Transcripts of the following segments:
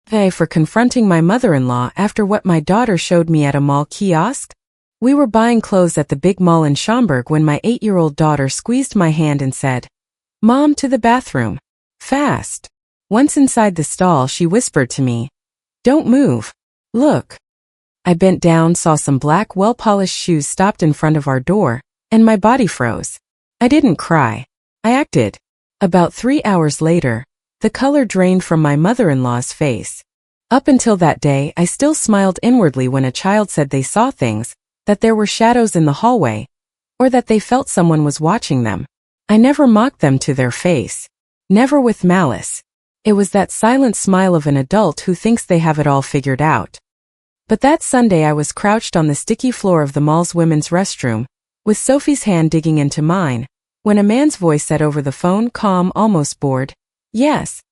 Hey, for confronting my mother-in-law after what my daughter showed me at a mall kiosk? We were buying clothes at the big mall in Schaumburg when my 8-year-old daughter squeezed my hand and said, "Mom, to the bathroom. Fast." Once inside the stall, she whispered to me, "Don't move. Look." I bent down, saw some black, well-polished shoes stopped in front of our door, and my body froze. I didn't cry. I acted. About 3 hours later, the color drained from my mother-in-law's face. Up until that day, I still smiled inwardly when a child said they saw things, that there were shadows in the hallway, or that they felt someone was watching them. I never mocked them to their face. Never with malice. It was that silent smile of an adult who thinks they have it all figured out. But that Sunday I was crouched on the sticky floor of the mall's women's restroom, with Sophie's hand digging into mine, when a man's voice said over the phone, calm, almost bored, "Yes.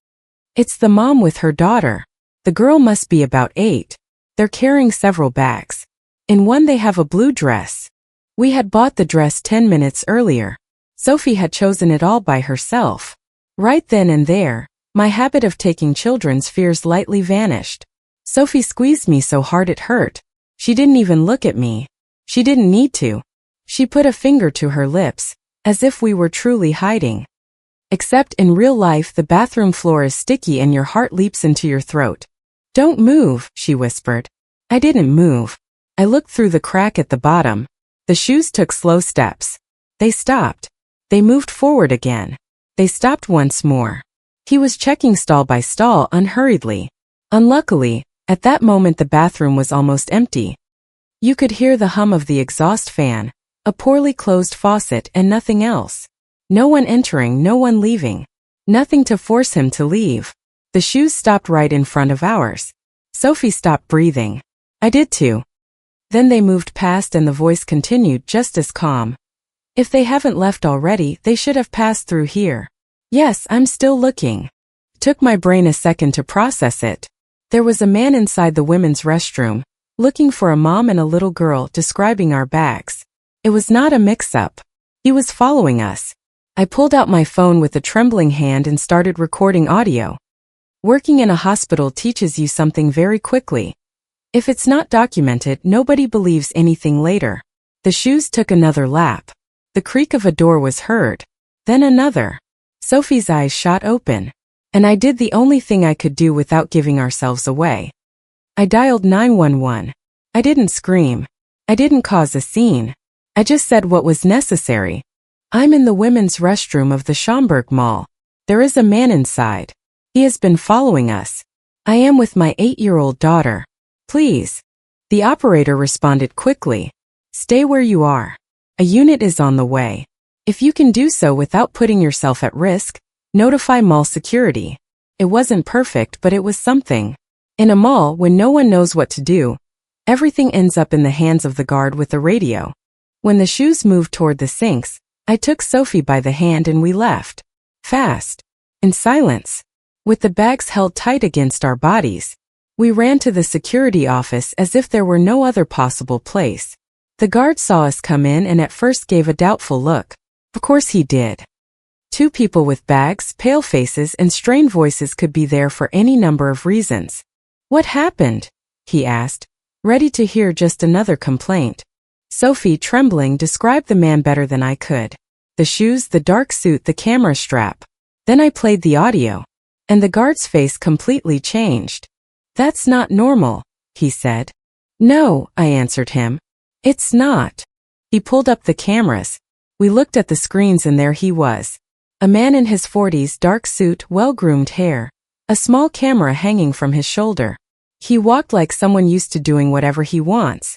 It's the mom with her daughter. The girl must be about 8. They're carrying several bags. In one they have a blue dress. We had bought the dress 10 minutes earlier. Sophie had chosen it all by herself. Right then and there, my habit of taking children's fears lightly vanished. Sophie squeezed me so hard it hurt. She didn't even look at me. She didn't need to. She put a finger to her lips, as if we were truly hiding. Except in real life the bathroom floor is sticky and your heart leaps into your throat. "Don't move," she whispered. I didn't move. I looked through the crack at the bottom. The shoes took slow steps. They stopped. They moved forward again. They stopped once more. He was checking stall by stall unhurriedly. Unluckily, at that moment the bathroom was almost empty. You could hear the hum of the exhaust fan, a poorly closed faucet, and nothing else. No one entering, no one leaving. Nothing to force him to leave. The shoes stopped right in front of ours. Sophie stopped breathing. I did too. Then they moved past and the voice continued just as calm. "If they haven't left already, they should have passed through here." Yes, I'm still looking. Took my brain a second to process it. There was a man inside the women's restroom, looking for a mom and a little girl, describing our bags. It was not a mix-up. He was following us. I pulled out my phone with a trembling hand and started recording audio. Working in a hospital teaches you something very quickly. If it's not documented, nobody believes anything later. The shoes took another lap. The creak of a door was heard. Then another. Sophie's eyes shot open. And I did the only thing I could do without giving ourselves away. I dialed 911. I didn't scream. I didn't cause a scene. I just said what was necessary. "I'm in the women's restroom of the Schaumburg Mall. There is a man inside. He has been following us. I am with my 8-year-old daughter. Please." The operator responded quickly. "Stay where you are. A unit is on the way. If you can do so without putting yourself at risk, notify mall security." It wasn't perfect, but it was something. In a mall, when no one knows what to do, everything ends up in the hands of the guard with the radio. When the shoes moved toward the sinks, I took Sophie by the hand and we left. Fast. In silence. With the bags held tight against our bodies. We ran to the security office as if there were no other possible place. The guard saw us come in and at first gave a doubtful look. Of course he did. 2 people with bags, pale faces, and strained voices could be there for any number of reasons. "What happened?" he asked, ready to hear just another complaint. Sophie, trembling, described the man better than I could. The shoes, the dark suit, the camera strap. Then I played the audio. And the guard's face completely changed. "That's not normal," he said. "No," I answered him. "It's not." He pulled up the cameras. We looked at the screens and there he was. A man in his 40s, dark suit, well-groomed hair. A small camera hanging from his shoulder. He walked like someone used to doing whatever he wants.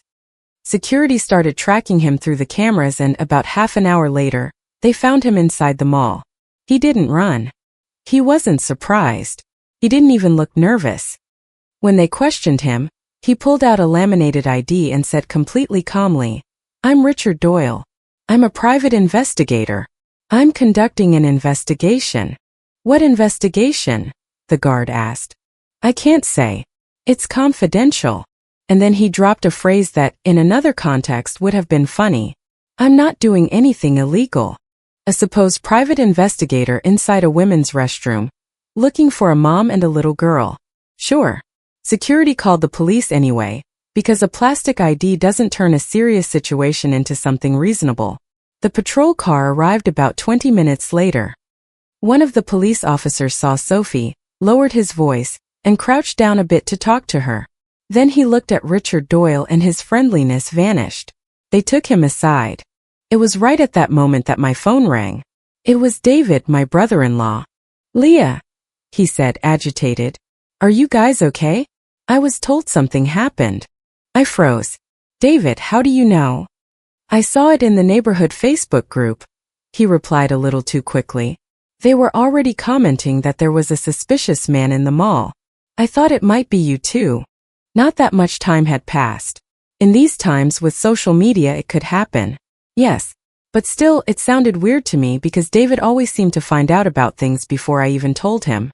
Security started tracking him through the cameras and about half an hour later, they found him inside the mall. He didn't run. He wasn't surprised. He didn't even look nervous. When they questioned him, he pulled out a laminated ID and said completely calmly, "I'm Richard Doyle. I'm a private investigator. I'm conducting an investigation." "What investigation?" the guard asked. "I can't say. It's confidential." And then he dropped a phrase that, in another context, would have been funny. "I'm not doing anything illegal." A supposed private investigator inside a women's restroom, looking for a mom and a little girl. Sure, Security called the police anyway, because a plastic ID doesn't turn a serious situation into something reasonable. The patrol car arrived about 20 minutes later. One of the police officers saw Sophie, lowered his voice, and crouched down a bit to talk to her. Then he looked at Richard Doyle and his friendliness vanished. They took him aside. It was right at that moment that my phone rang. It was David, my brother-in-law. "Leah," he said, agitated. "Are you guys okay? I was told something happened." I froze. "David, how do you know?" "I saw it in the neighborhood Facebook group," he replied a little too quickly. "They were already commenting that there was a suspicious man in the mall. I thought it might be you too." Not that much time had passed. In these times with social media it could happen. Yes. But still, it sounded weird to me because David always seemed to find out about things before I even told him.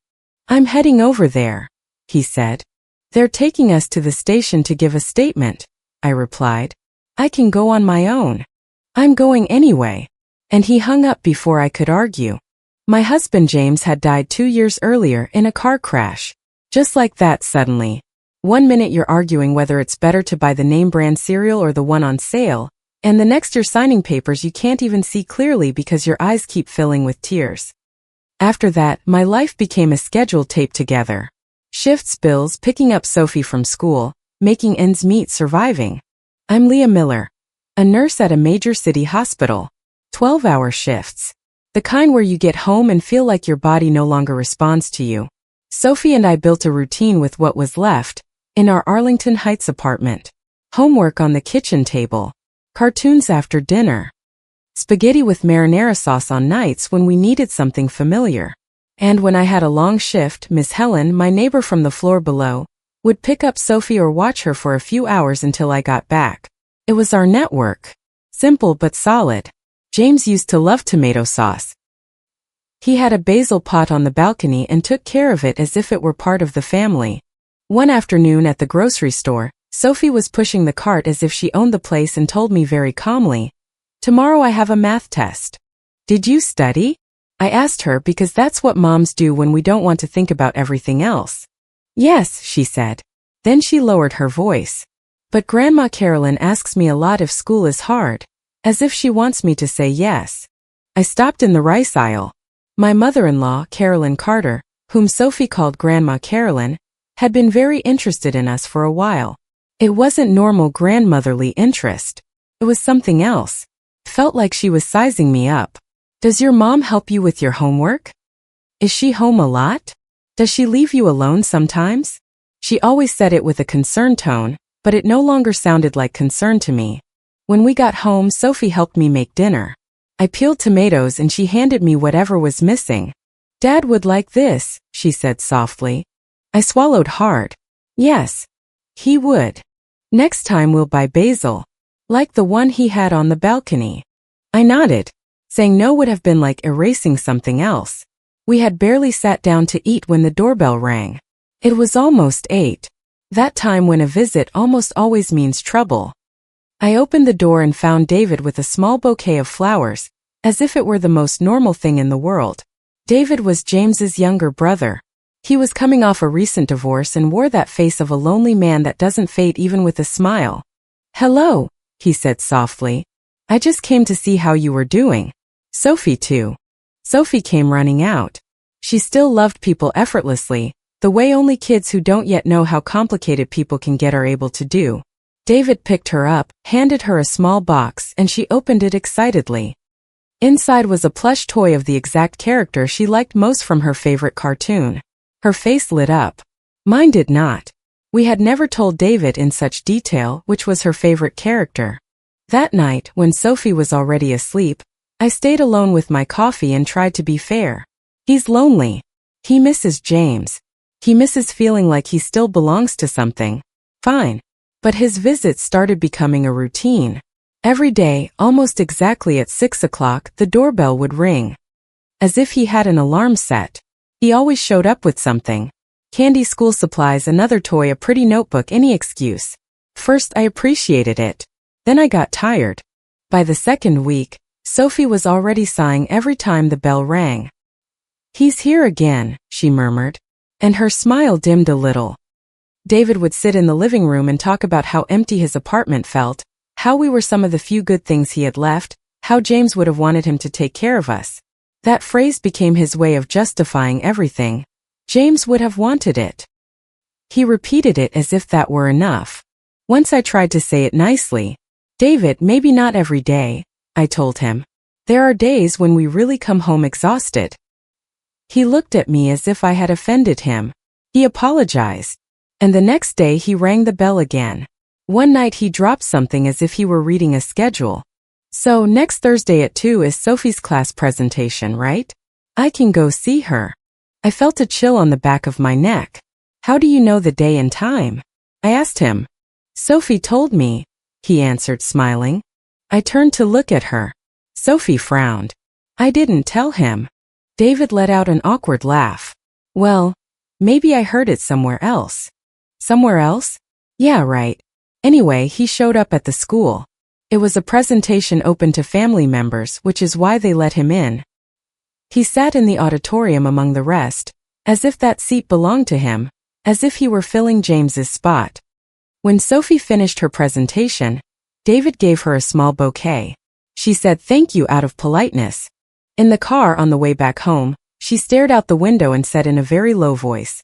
"I'm heading over there," he said. "They're taking us to the station to give a statement," I replied. "I can go on my own. I'm going anyway." And he hung up before I could argue. My husband James had died 2 years earlier in a car crash. Just like that suddenly. One minute you're arguing whether it's better to buy the name brand cereal or the one on sale, and the next you're signing papers you can't even see clearly because your eyes keep filling with tears. After that, my life became a schedule taped together. Shifts, bills, picking up Sophie from school, making ends meet, surviving. I'm Leah Miller, a nurse at a major city hospital. 12-hour shifts. The kind where you get home and feel like your body no longer responds to you. Sophie and I built a routine with what was left, in our Arlington Heights apartment. Homework on the kitchen table. Cartoons after dinner. Spaghetti with marinara sauce on nights when we needed something familiar. And when I had a long shift, Miss Helen, my neighbor from the floor below, would pick up Sophie or watch her for a few hours until I got back. It was our network. Simple but solid. James used to love tomato sauce. He had a basil pot on the balcony and took care of it as if it were part of the family. One afternoon at the grocery store, Sophie was pushing the cart as if she owned the place and told me very calmly, "Tomorrow I have a math test." "Did you study?" I asked her because that's what moms do when we don't want to think about everything else. "Yes," she said. Then she lowered her voice. "But Grandma Carolyn asks me a lot if school is hard, as if she wants me to say yes." I stopped in the rice aisle. My mother-in-law, Carolyn Carter, whom Sophie called Grandma Carolyn, had been very interested in us for a while. It wasn't normal grandmotherly interest. It was something else. Felt like she was sizing me up. "Does your mom help you with your homework? Is she home a lot? Does she leave you alone sometimes?" She always said it with a concerned tone, but it no longer sounded like concern to me. When we got home, Sophie helped me make dinner. I peeled tomatoes and she handed me whatever was missing. "Dad would like this," she said softly. I swallowed hard. Yes, he would. "Next time we'll buy basil, like the one he had on the balcony." I nodded. Saying no would have been like erasing something else. We had barely sat down to eat when the doorbell rang. It was almost 8. That time when a visit almost always means trouble. I opened the door and found David with a small bouquet of flowers, as if it were the most normal thing in the world. David was James's younger brother. He was coming off a recent divorce and wore that face of a lonely man that doesn't fade even with a smile. "Hello," he said softly. "I just came to see how you were doing." Sophie too. Sophie came running out. She still loved people effortlessly, the way only kids who don't yet know how complicated people can get are able to do. David picked her up, handed her a small box, and she opened it excitedly. Inside was a plush toy of the exact character she liked most from her favorite cartoon. Her face lit up. Mine did not. We had never told David in such detail which was her favorite character. That night, when Sophie was already asleep, I stayed alone with my coffee and tried to be fair. He's lonely. He misses James. He misses feeling like he still belongs to something. Fine. But his visits started becoming a routine. Every day, almost exactly at 6 o'clock, the doorbell would ring. As if he had an alarm set. He always showed up with something. Candy, school supplies, another toy, a pretty notebook, any excuse. First I appreciated it. Then I got tired. By the second week, Sophie was already sighing every time the bell rang. "He's here again," she murmured. And her smile dimmed a little. David would sit in the living room and talk about how empty his apartment felt, how we were some of the few good things he had left, how James would have wanted him to take care of us. That phrase became his way of justifying everything. James would have wanted it. He repeated it as if that were enough. Once I tried to say it nicely. David, maybe not every day, I told him. There are days when we really come home exhausted. He looked at me as if I had offended him. He apologized. And the next day he rang the bell again. One night he dropped something as if he were reading a schedule. So, next Thursday at 2 is Sophie's class presentation, right? I can go see her. I felt a chill on the back of my neck. How do you know the day and time? I asked him. Sophie told me, he answered, smiling. I turned to look at her. Sophie frowned. I didn't tell him. David let out an awkward laugh. Well, maybe I heard it somewhere else. Somewhere else? Yeah, right. Anyway, he showed up at the school. It was a presentation open to family members, which is why they let him in. He sat in the auditorium among the rest, as if that seat belonged to him, as if he were filling James's spot. When Sophie finished her presentation, David gave her a small bouquet. She said thank you out of politeness. In the car on the way back home, she stared out the window and said in a very low voice,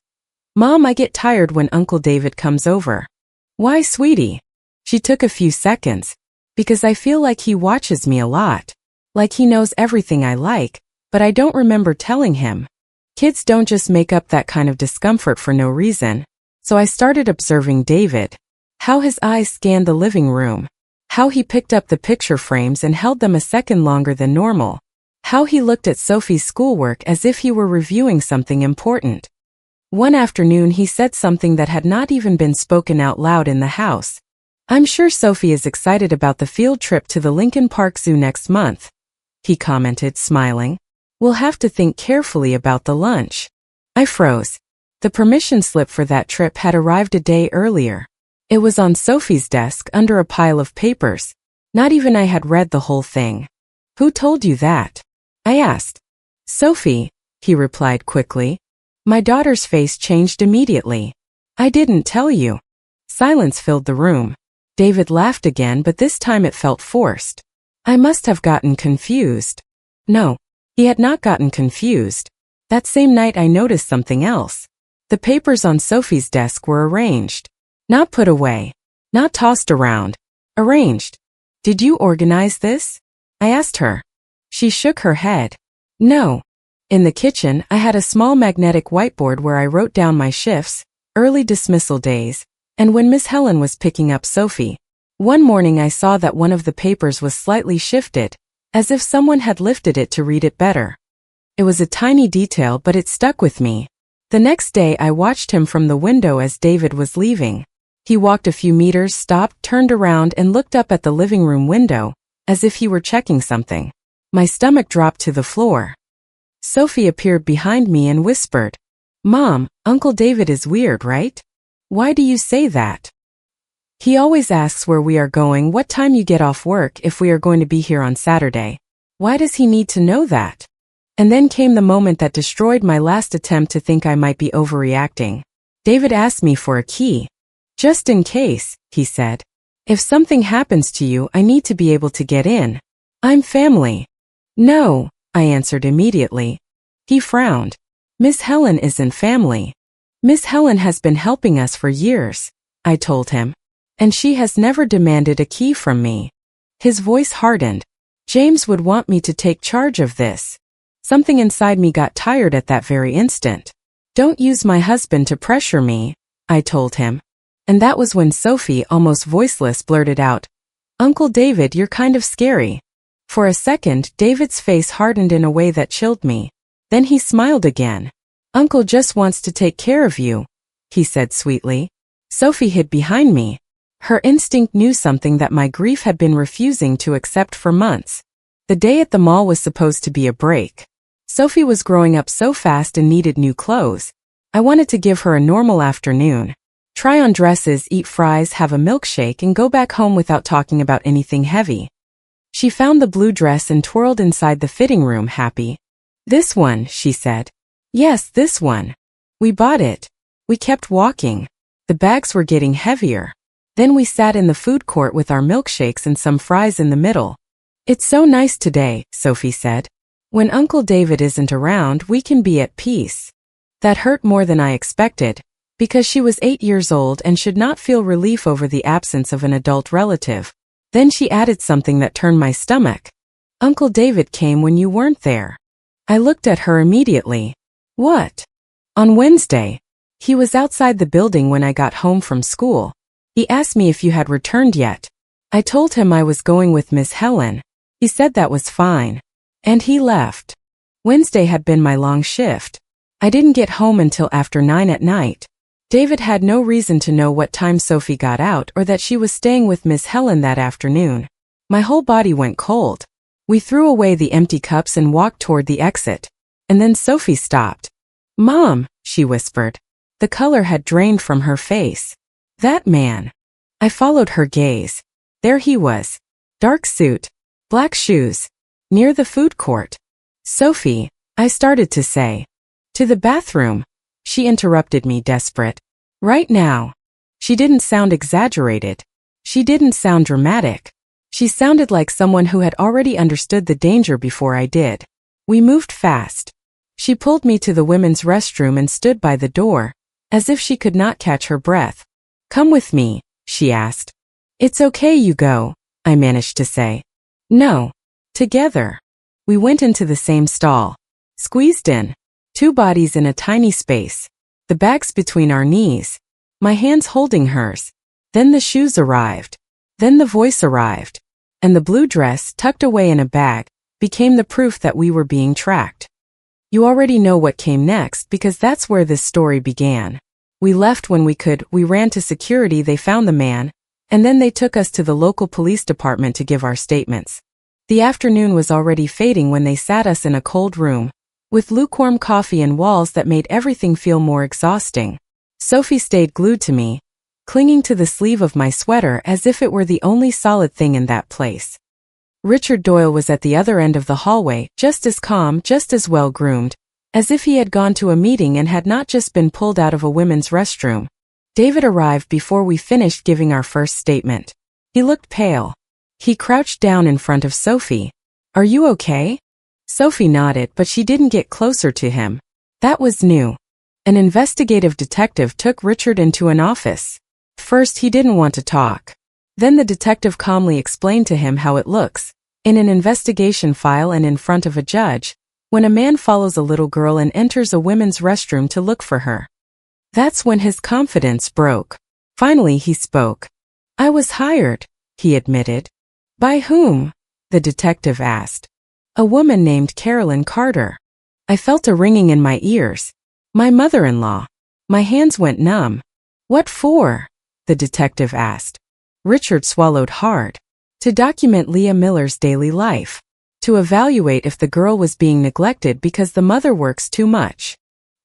Mom, I get tired when Uncle David comes over. Why, sweetie? She took a few seconds. Because I feel like he watches me a lot. Like he knows everything I like, but I don't remember telling him. Kids don't just make up that kind of discomfort for no reason. So I started observing David. How his eyes scanned the living room. How he picked up the picture frames and held them a second longer than normal. How he looked at Sophie's schoolwork as if he were reviewing something important. One afternoon he said something that had not even been spoken out loud in the house. I'm sure Sophie is excited about the field trip to the Lincoln Park Zoo next month, he commented, smiling. We'll have to think carefully about the lunch. I froze. The permission slip for that trip had arrived a day earlier. It was on Sophie's desk under a pile of papers. Not even I had read the whole thing. Who told you that? I asked. Sophie, he replied quickly. My daughter's face changed immediately. I didn't tell you. Silence filled the room. David laughed again, but this time it felt forced. I must have gotten confused. No, he had not gotten confused. That same night I noticed something else. The papers on Sophie's desk were arranged. Not put away. Not tossed around. Arranged. Did you organize this? I asked her. She shook her head. No. In the kitchen, I had a small magnetic whiteboard where I wrote down my shifts, early dismissal days, and when Miss Helen was picking up Sophie. One morning I saw that one of the papers was slightly shifted, as if someone had lifted it to read it better. It was a tiny detail, but it stuck with me. The next day I watched him from the window as David was leaving. He walked a few meters, stopped, turned around and looked up at the living room window, as if he were checking something. My stomach dropped to the floor. Sophie appeared behind me and whispered, Mom, Uncle David is weird, right? Why do you say that? He always asks where we are going, what time you get off work, if we are going to be here on Saturday. Why does he need to know that? And then came the moment that destroyed my last attempt to think I might be overreacting. David asked me for a key. Just in case, he said. If something happens to you, I need to be able to get in. I'm family. No, I answered immediately. He frowned. Miss Helen isn't family. Miss Helen has been helping us for years, I told him. And she has never demanded a key from me. His voice hardened. James would want me to take charge of this. Something inside me got tired at that very instant. Don't use my husband to pressure me, I told him. And that was when Sophie, almost voiceless, blurted out, Uncle David, you're kind of scary. For a second, David's face hardened in a way that chilled me. Then he smiled again. Uncle just wants to take care of you, he said sweetly. Sophie hid behind me. Her instinct knew something that my grief had been refusing to accept for months. The day at the mall was supposed to be a break. Sophie was growing up so fast and needed new clothes. I wanted to give her a normal afternoon. Try on dresses, eat fries, have a milkshake, and go back home without talking about anything heavy. She found the blue dress and twirled inside the fitting room, happy. This one, she said. Yes, this one. We bought it. We kept walking. The bags were getting heavier. Then we sat in the food court with our milkshakes and some fries in the middle. It's so nice today, Sophie said. When Uncle David isn't around, we can be at peace. That hurt more than I expected, because she was 8 years old and should not feel relief over the absence of an adult relative. Then she added something that turned my stomach. Uncle David came when you weren't there. I looked at her immediately. What? On Wednesday. He was outside the building when I got home from school. He asked me if you had returned yet. I told him I was going with Miss Helen. He said that was fine. And he left. Wednesday had been my long shift. I didn't get home until after 9 at night. David had no reason to know what time Sophie got out or that she was staying with Miss Helen that afternoon. My whole body went cold. We threw away the empty cups and walked toward the exit. And then Sophie stopped. Mom, she whispered. The color had drained from her face. That man. I followed her gaze. There he was. Dark suit. Black shoes. Near the food court. Sophie, I started to say. To the bathroom. She interrupted me, desperate. Right now. She didn't sound exaggerated. She didn't sound dramatic. She sounded like someone who had already understood the danger before I did. We moved fast. She pulled me to the women's restroom and stood by the door, as if she could not catch her breath. Come with me, she asked. It's okay, you go, I managed to say. No. Together. We went into the same stall. Squeezed in. 2 bodies in a tiny space. The bags between our knees. My hands holding hers. Then the shoes arrived. Then the voice arrived. And the blue dress, tucked away in a bag, became the proof that we were being tracked. You already know what came next because that's where this story began. We left when we could, we ran to security, they found the man, and then they took us to the local police department to give our statements. The afternoon was already fading when they sat us in a cold room, with lukewarm coffee and walls that made everything feel more exhausting. Sophie stayed glued to me, clinging to the sleeve of my sweater as if it were the only solid thing in that place. Richard Doyle was at the other end of the hallway, just as calm, just as well-groomed, as if he had gone to a meeting and had not just been pulled out of a women's restroom. David arrived before we finished giving our first statement. He looked pale. He crouched down in front of Sophie. Are you okay? Sophie nodded, but she didn't get closer to him. That was new. An investigative detective took Richard into an office. First, he didn't want to talk. Then the detective calmly explained to him how it looks, in an investigation file and in front of a judge, when a man follows a little girl and enters a women's restroom to look for her. That's when his confidence broke. Finally he spoke. I was hired, he admitted. By whom? The detective asked. A woman named Carolyn Carter. I felt a ringing in my ears. My mother-in-law. My hands went numb. What for? The detective asked. Richard swallowed hard. To document Leah Miller's daily life. To evaluate if the girl was being neglected because the mother works too much.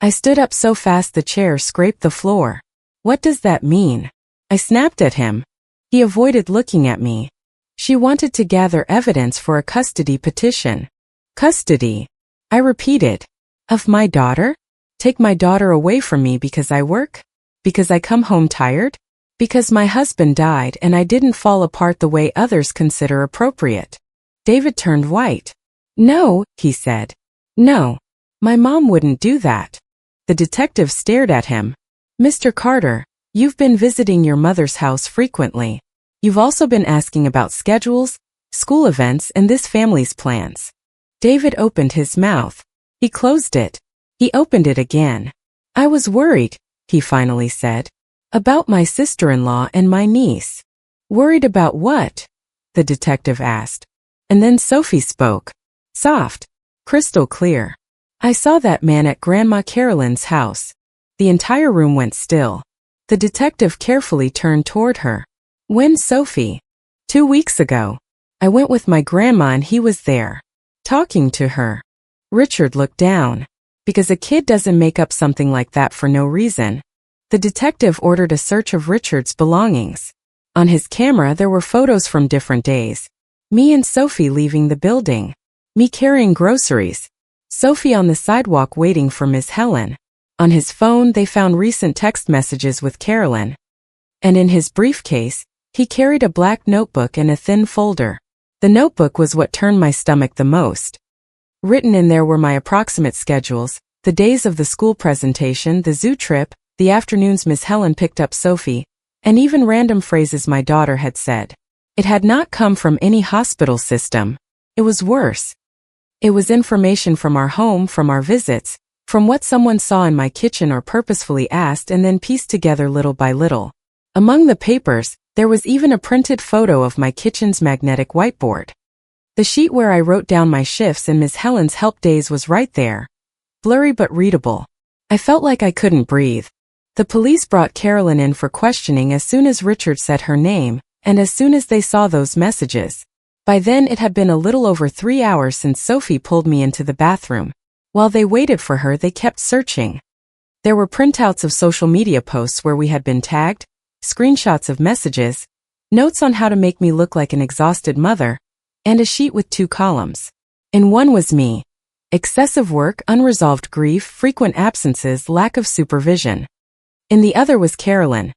I stood up so fast the chair scraped the floor. What does that mean? I snapped at him. He avoided looking at me. She wanted to gather evidence for a custody petition. Custody? I repeated. Of my daughter? Take my daughter away from me because I work? Because I come home tired? Because my husband died and I didn't fall apart the way others consider appropriate. David turned white. No, he said. No. My mom wouldn't do that. The detective stared at him. Mr. Carter, you've been visiting your mother's house frequently. You've also been asking about schedules, school events, and this family's plans. David opened his mouth. He closed it. He opened it again. I was worried, he finally said. About my sister-in-law and my niece. Worried about what? The detective asked. And then Sophie spoke. Soft. Crystal clear. I saw that man at Grandma Carolyn's house. The entire room went still. The detective carefully turned toward her. When, Sophie? 2 weeks ago. I went with my grandma and he was there. Talking to her. Richard looked down. Because a kid doesn't make up something like that for no reason. The detective ordered a search of Richard's belongings. On his camera there were photos from different days. Me and Sophie leaving the building. Me carrying groceries. Sophie on the sidewalk waiting for Miss Helen. On his phone, they found recent text messages with Carolyn. And in his briefcase, he carried a black notebook and a thin folder. The notebook was what turned my stomach the most. Written in there were my approximate schedules, the days of the school presentation, the zoo trip, the afternoons Miss Helen picked up Sophie, and even random phrases my daughter had said. It had not come from any hospital system. It was worse. It was information from our home, from our visits, from what someone saw in my kitchen or purposefully asked and then pieced together little by little. Among the papers, there was even a printed photo of my kitchen's magnetic whiteboard. The sheet where I wrote down my shifts and Miss Helen's help days was right there. Blurry but readable. I felt like I couldn't breathe. The police brought Carolyn in for questioning as soon as Richard said her name, and as soon as they saw those messages. By then it had been a little over 3 hours since Sophie pulled me into the bathroom. While they waited for her, they kept searching. There were printouts of social media posts where we had been tagged, screenshots of messages, notes on how to make me look like an exhausted mother, and a sheet with 2 columns. In one was me. Excessive work, unresolved grief, frequent absences, lack of supervision. In the other was Carolyn.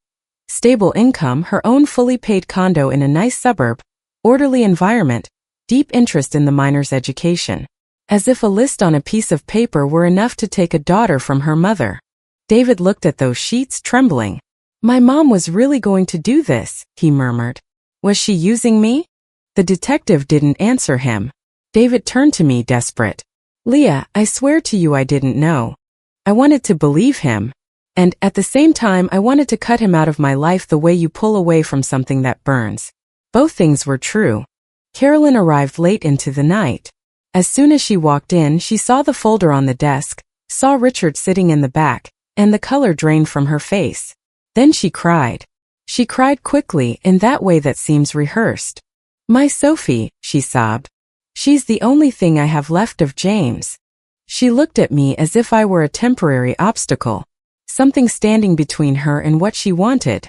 Stable income, her own fully paid condo in a nice suburb, orderly environment, deep interest in the minor's education. As if a list on a piece of paper were enough to take a daughter from her mother. David looked at those sheets, trembling. My mom was really going to do this, he murmured. Was she using me? The detective didn't answer him. David turned to me, desperate. Leah, I swear to you I didn't know. I wanted to believe him. And, at the same time, I wanted to cut him out of my life the way you pull away from something that burns. Both things were true. Carolyn arrived late into the night. As soon as she walked in, she saw the folder on the desk, saw Richard sitting in the back, and the color drained from her face. Then she cried. She cried quickly, in that way that seems rehearsed. My Sophie, she sobbed. She's the only thing I have left of James. She looked at me as if I were a temporary obstacle. Something standing between her and what she wanted.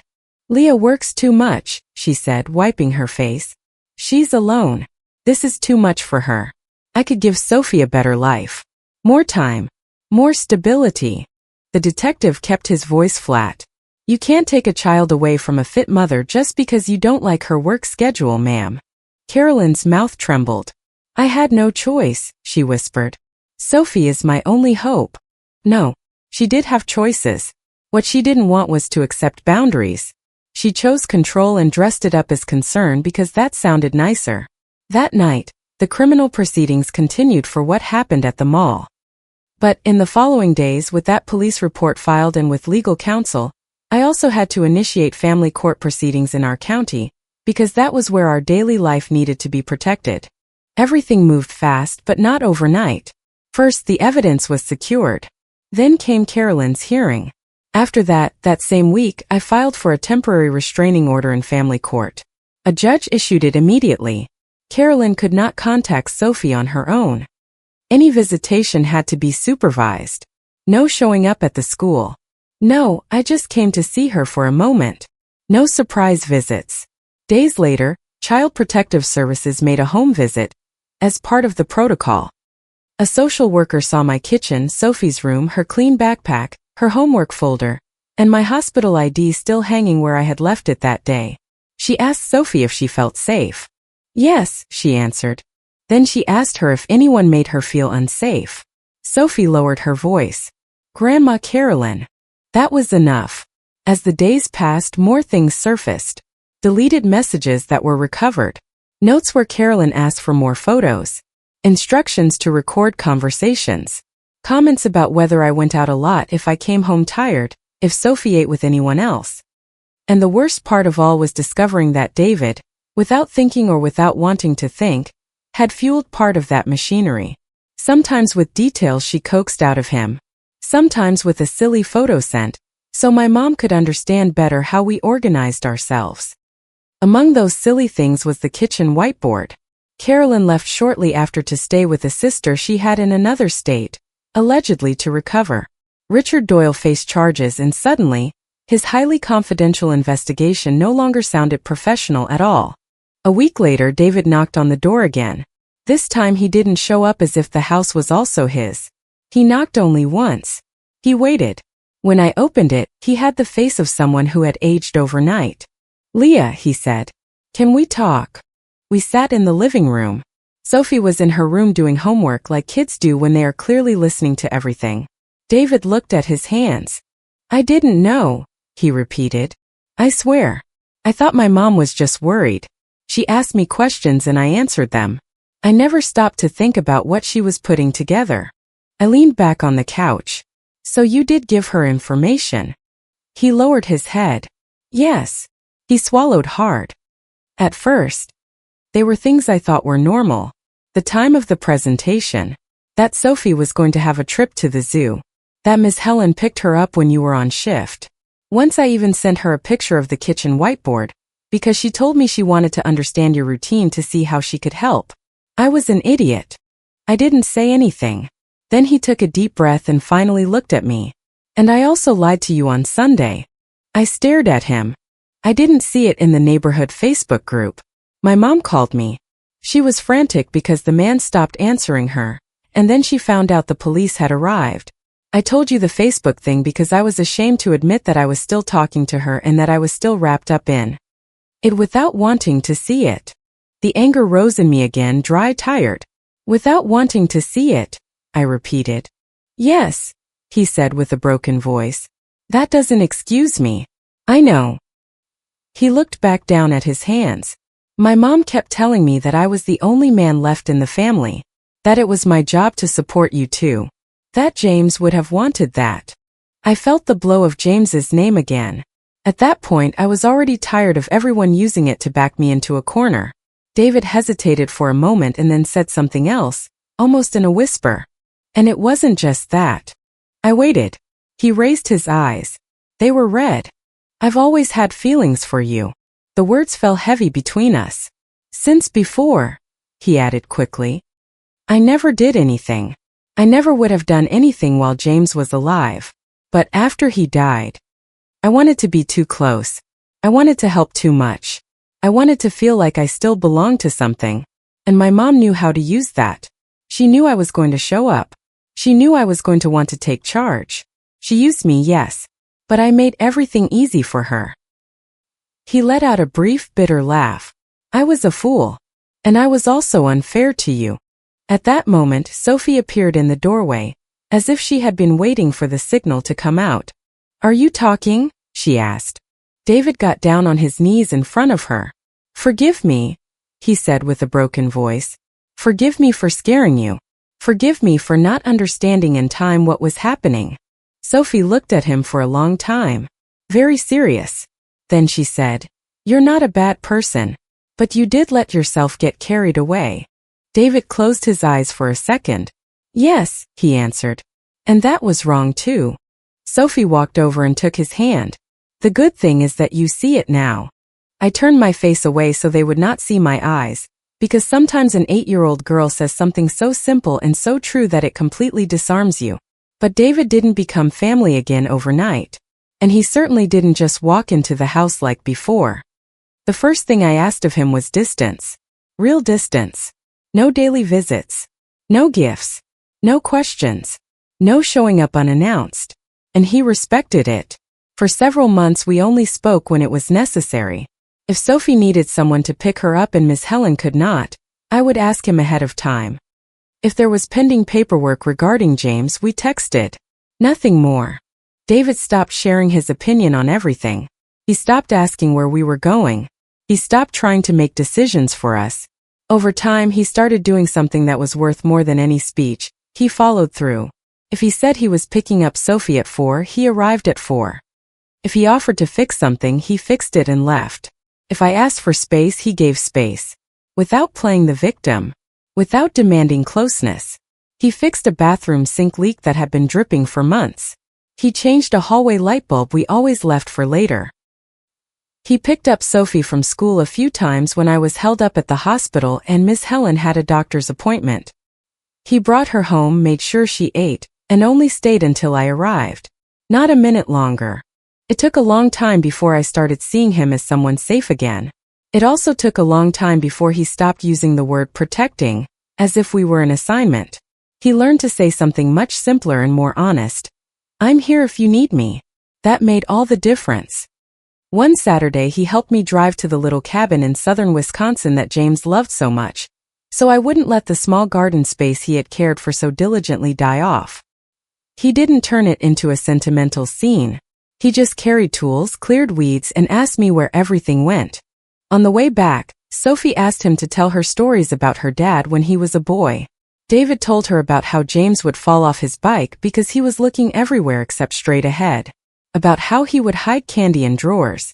Leah works too much, she said, wiping her face. She's alone. This is too much for her. I could give Sophie a better life. More time. More stability. The detective kept his voice flat. You can't take a child away from a fit mother just because you don't like her work schedule, ma'am. Carolyn's mouth trembled. I had no choice, she whispered. Sophie is my only hope. No. She did have choices. What she didn't want was to accept boundaries. She chose control and dressed it up as concern because that sounded nicer. That night, the criminal proceedings continued for what happened at the mall. But in the following days, with that police report filed and with legal counsel, I also had to initiate family court proceedings in our county, because that was where our daily life needed to be protected. Everything moved fast, but not overnight. First, the evidence was secured. Then came Carolyn's hearing. After that same week, I filed for a temporary restraining order in family court. A judge issued it immediately. Carolyn could not contact Sophie on her own. Any visitation had to be supervised. No showing up at the school. No, I just came to see her for a moment. No surprise visits. Days later, Child Protective Services made a home visit, as part of the protocol. A social worker saw my kitchen, Sophie's room, her clean backpack, her homework folder, and my hospital ID still hanging where I had left it that day. She asked Sophie if she felt safe. Yes, she answered. Then she asked her if anyone made her feel unsafe. Sophie lowered her voice. Grandma Carolyn. That was enough. As the days passed, more things surfaced. Deleted messages that were recovered. Notes where Carolyn asked for more photos. Instructions to record conversations. Comments about whether I went out a lot, if I came home tired, if Sophie ate with anyone else. And the worst part of all was discovering that David, without thinking or without wanting to think, had fueled part of that machinery. Sometimes with details she coaxed out of him. Sometimes with a silly photo sent, so my mom could understand better how we organized ourselves. Among those silly things was the kitchen whiteboard. Carolyn left shortly after to stay with a sister she had in another state, allegedly to recover. Richard Doyle faced charges and suddenly, his highly confidential investigation no longer sounded professional at all. A week later, David knocked on the door again. This time he didn't show up as if the house was also his. He knocked only once. He waited. When I opened it, he had the face of someone who had aged overnight. "Leah," he said. "Can we talk?" We sat in the living room. Sophie was in her room doing homework like kids do when they are clearly listening to everything. David looked at his hands. "I didn't know," he repeated. "I swear. I thought my mom was just worried. She asked me questions and I answered them. I never stopped to think about what she was putting together." I leaned back on the couch. "So you did give her information?" He lowered his head. "Yes." He swallowed hard. "At first. They were things I thought were normal. The time of the presentation. That Sophie was going to have a trip to the zoo. That Miss Helen picked her up when you were on shift. Once I even sent her a picture of the kitchen whiteboard, because she told me she wanted to understand your routine to see how she could help. I was an idiot. I didn't say anything." Then he took a deep breath and finally looked at me. "And I also lied to you on Sunday." I stared at him. I didn't see it in the neighborhood Facebook group. My mom called me. She was frantic because the man stopped answering her, and then she found out the police had arrived. I told you the Facebook thing because I was ashamed to admit that I was still talking to her and that I was still wrapped up in it without wanting to see it. The anger rose in me again, dry, tired. "Without wanting to see it," I repeated. "Yes," he said with a broken voice. "That doesn't excuse me." "I know." He looked back down at his hands. "My mom kept telling me that I was the only man left in the family, that it was my job to support you too, that James would have wanted that." I felt the blow of James's name again. At that point I was already tired of everyone using it to back me into a corner. David hesitated for a moment and then said something else, almost in a whisper. "And it wasn't just that." I waited. He raised his eyes. They were red. "I've always had feelings for you." The words fell heavy between us. "Since before," he added quickly. "I never did anything. I never would have done anything while James was alive. But after he died, I wanted to be too close. I wanted to help too much. I wanted to feel like I still belonged to something. And my mom knew how to use that. She knew I was going to show up. She knew I was going to want to take charge. She used me, yes, but I made everything easy for her." He let out a brief, bitter laugh. "I was a fool. And I was also unfair to you." At that moment, Sophie appeared in the doorway, as if she had been waiting for the signal to come out. "Are you talking?" she asked. David got down on his knees in front of her. "Forgive me," he said with a broken voice. "Forgive me for scaring you. Forgive me for not understanding in time what was happening." Sophie looked at him for a long time, very serious. Then she said, "You're not a bad person, but you did let yourself get carried away." David closed his eyes for a second. "Yes," he answered. "And that was wrong too." Sophie walked over and took his hand. "The good thing is that you see it now." I turned my face away so they would not see my eyes, because sometimes an 8-year-old girl says something so simple and so true that it completely disarms you. But David didn't become family again overnight. And he certainly didn't just walk into the house like before. The first thing I asked of him was distance. Real distance. No daily visits. No gifts. No questions. No showing up unannounced. And he respected it. For several months we only spoke when it was necessary. If Sophie needed someone to pick her up and Miss Helen could not, I would ask him ahead of time. If there was pending paperwork regarding James, we texted. Nothing more. David stopped sharing his opinion on everything. He stopped asking where we were going. He stopped trying to make decisions for us. Over time, he started doing something that was worth more than any speech. He followed through. If he said he was picking up Sophie at 4, he arrived at 4. If he offered to fix something, he fixed it and left. If I asked for space, he gave space. Without playing the victim. Without demanding closeness. He fixed a bathroom sink leak that had been dripping for months. He changed a hallway light bulb we always left for later. He picked up Sophie from school a few times when I was held up at the hospital and Miss Helen had a doctor's appointment. He brought her home, made sure she ate, and only stayed until I arrived. Not a minute longer. It took a long time before I started seeing him as someone safe again. It also took a long time before he stopped using the word protecting, as if we were an assignment. He learned to say something much simpler and more honest. I'm here if you need me. That made all the difference. One Saturday he helped me drive to the little cabin in southern Wisconsin that James loved so much, so I wouldn't let the small garden space he had cared for so diligently die off. He didn't turn it into a sentimental scene. He just carried tools, cleared weeds, and asked me where everything went. On the way back, Sophie asked him to tell her stories about her dad when he was a boy. David told her about how James would fall off his bike because he was looking everywhere except straight ahead. About how he would hide candy in drawers.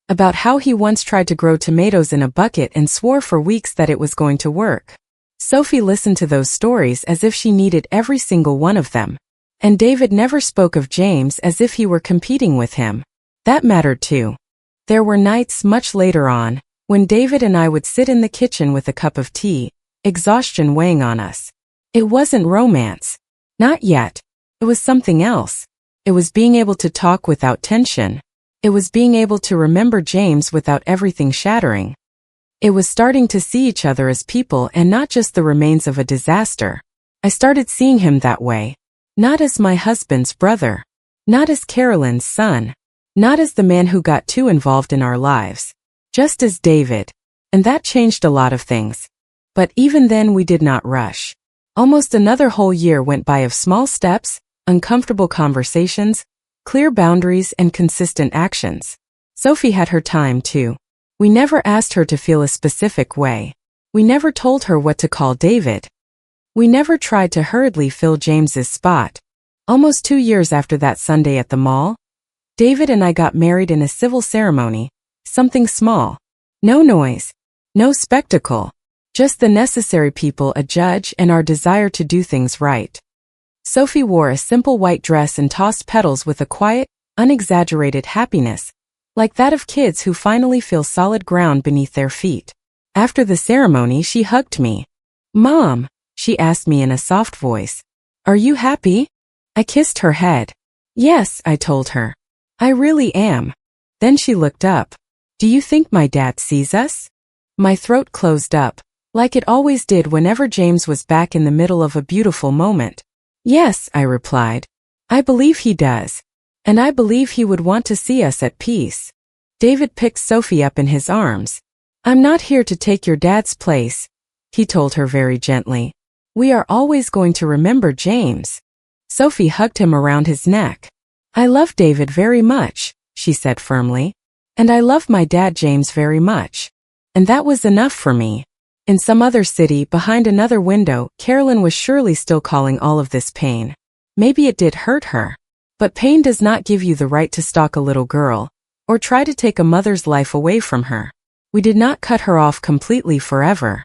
About how he once tried to grow tomatoes in a bucket and swore for weeks that it was going to work. Sophie listened to those stories as if she needed every single one of them. And David never spoke of James as if he were competing with him. That mattered too. There were nights much later on, when David and I would sit in the kitchen with a cup of tea, exhaustion weighing on us. It wasn't romance. Not yet. It was something else. It was being able to talk without tension. It was being able to remember James without everything shattering. It was starting to see each other as people and not just the remains of a disaster. I started seeing him that way. Not as my husband's brother. Not as Carolyn's son. Not as the man who got too involved in our lives. Just as David. And that changed a lot of things. But even then we did not rush. Almost another whole year went by of small steps, uncomfortable conversations, clear boundaries, and consistent actions. Sophie had her time too. We never asked her to feel a specific way. We never told her what to call David. We never tried to hurriedly fill James's spot. Almost 2 years after that Sunday at the mall, David and I got married in a civil ceremony, something small. No noise. No spectacle. Just the necessary people, a judge, and our desire to do things right. Sophie wore a simple white dress and tossed petals with a quiet, unexaggerated happiness, like that of kids who finally feel solid ground beneath their feet. After the ceremony, she hugged me. "Mom," she asked me in a soft voice, "are you happy?" I kissed her head. "Yes," I told her. "I really am." Then she looked up. "Do you think my dad sees us?" My throat closed up, like it always did whenever James was back in the middle of a beautiful moment. "Yes," I replied. "I believe he does. And I believe he would want to see us at peace." David picked Sophie up in his arms. "I'm not here to take your dad's place," he told her very gently. "We are always going to remember James." Sophie hugged him around his neck. "I love David very much," she said firmly. "And I love my dad James very much." And that was enough for me. In some other city, behind another window, Carolyn was surely still calling all of this pain. Maybe it did hurt her. But pain does not give you the right to stalk a little girl, or try to take a mother's life away from her. We did not cut her off completely forever.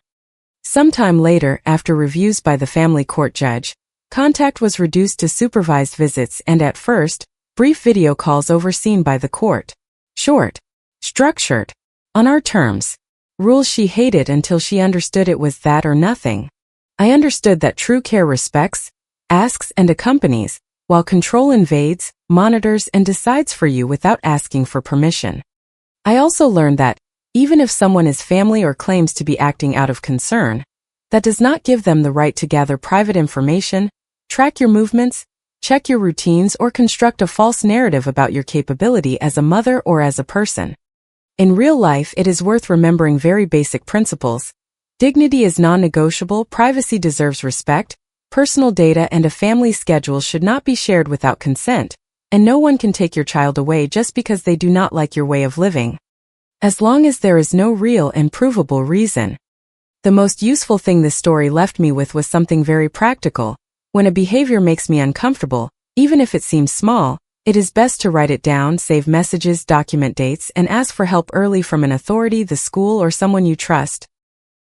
Sometime later, after reviews by the family court judge, contact was reduced to supervised visits and at first, brief video calls overseen by the court. Short. Structured. On our terms. Rules she hated until she understood it was that or nothing. I understood that true care respects, asks, and accompanies, while control invades, monitors, and decides for you without asking for permission. I also learned that, even if someone is family or claims to be acting out of concern, that does not give them the right to gather private information, track your movements, check your routines, or construct a false narrative about your capability as a mother or as a person. In real life, it is worth remembering very basic principles. Dignity is non-negotiable, privacy deserves respect, personal data and a family schedule should not be shared without consent, and no one can take your child away just because they do not like your way of living. As long as there is no real and provable reason. The most useful thing this story left me with was something very practical. When a behavior makes me uncomfortable, even if it seems small, it is best to write it down, save messages, document dates, and ask for help early from an authority, the school, or someone you trust.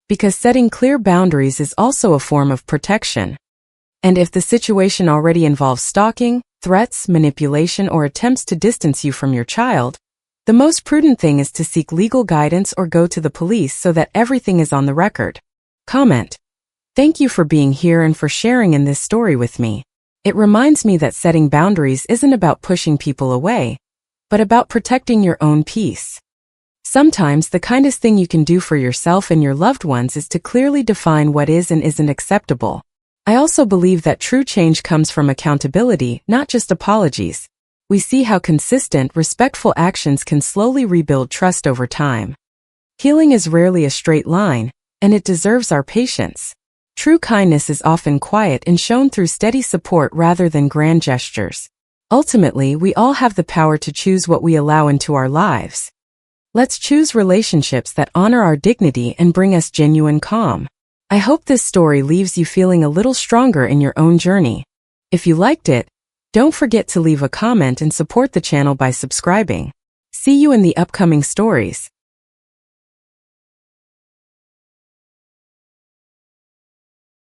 Because setting clear boundaries is also a form of protection. And if the situation already involves stalking, threats, manipulation, or attempts to distance you from your child, the most prudent thing is to seek legal guidance or go to the police so that everything is on the record. Comment. Thank you for being here and for sharing in this story with me. It reminds me that setting boundaries isn't about pushing people away, but about protecting your own peace. Sometimes the kindest thing you can do for yourself and your loved ones is to clearly define what is and isn't acceptable. I also believe that true change comes from accountability, not just apologies. We see how consistent, respectful actions can slowly rebuild trust over time. Healing is rarely a straight line, and it deserves our patience. True kindness is often quiet and shown through steady support rather than grand gestures. Ultimately, we all have the power to choose what we allow into our lives. Let's choose relationships that honor our dignity and bring us genuine calm. I hope this story leaves you feeling a little stronger in your own journey. If you liked it, don't forget to leave a comment and support the channel by subscribing. See you in the upcoming stories.